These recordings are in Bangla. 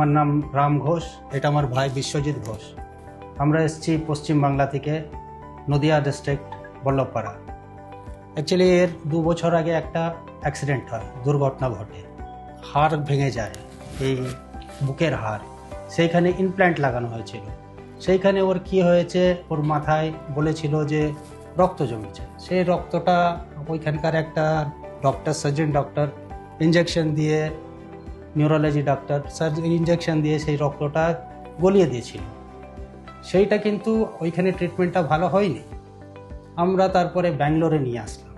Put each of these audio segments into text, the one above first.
আমার নাম রাম ঘোষ, এটা আমার ভাই বিশ্বজিৎ ঘোষ। আমরা এসেছি পশ্চিমবাংলা থেকে, নদিয়া ডিস্ট্রিক্ট, বল্লভপাড়া। অ্যাকচুয়ালি এর 2 বছর আগে একটা অ্যাক্সিডেন্ট হয়, দুর্ঘটনা ঘটে, হাড় ভেঙে যায়, এই বুকের হাড়। সেইখানে ইমপ্ল্যান্ট লাগানো হয়েছিল। সেইখানে ওর কি হয়েছে, ওর মাথায় বলেছিল যে রক্ত জমেছে। সেই রক্তটা ওইখানকার একটা ডক্টর, সার্জন ডক্টর, ইঞ্জেকশন দিয়ে, নিউরোলজি ডাক্তার ইঞ্জেকশন দিয়ে সেই রক্তটা গলিয়ে দিয়েছিল। সেইটা কিন্তু ওইখানে ট্রিটমেন্টটা ভালো হয়নি। আমরা তারপরে ব্যাঙ্গালোরে নিয়ে আসলাম।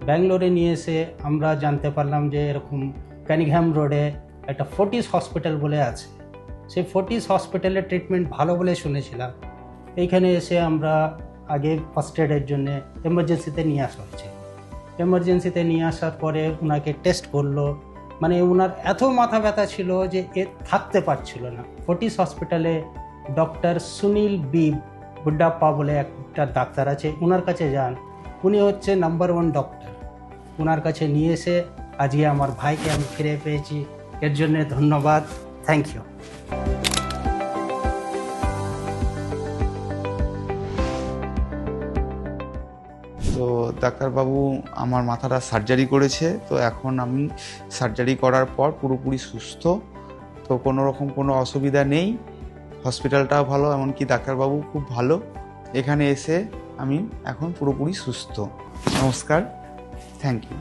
ব্যাঙ্গালোরে নিয়ে এসে আমরা জানতে পারলাম যে এরকম ক্যানিংহ্যাম রোডে একটা ফোর্টিস হসপিটাল বলে আছে। সেই ফোর্টিস হসপিটালের ট্রিটমেন্ট ভালো বলে শুনেছিলাম। এইখানে এসে আমরা আগে ফার্স্ট এডের জন্য এমার্জেন্সিতে নিয়ে আসা হয়েছে। এমার্জেন্সিতে নিয়ে আসার পরে ওনাকে টেস্ট করলো, মানে ওনার এত মাথা ব্যথা ছিল যে এ থাকতে পারছিল না। ফোর্টিস হসপিটালে ডক্টর সুনীল বি বুড্ডাপ্পা বলে একটা ডাক্তার আছে, ওনার কাছে যান। উনি হচ্ছে নাম্বার 1 ডক্টর। ওনার কাছে নিয়ে এসে আজকে আমার ভাইকে আমি ফিরে পেয়েছি, এর জন্য ধন্যবাদ, থ্যাংক ইউ। তো ডাক্তারবাবু আমার মাথাটা সার্জারি করেছে, তো এখন আমি সার্জারি করার পর পুরোপুরি সুস্থ, তো কোনো রকম কোনো অসুবিধা নেই। হসপিটালটাও ভালো, এমনকি ডাক্তারবাবু খুব ভালো। এখানে এসে আমি এখন পুরোপুরি সুস্থ। নমস্কার, থ্যাংক ইউ।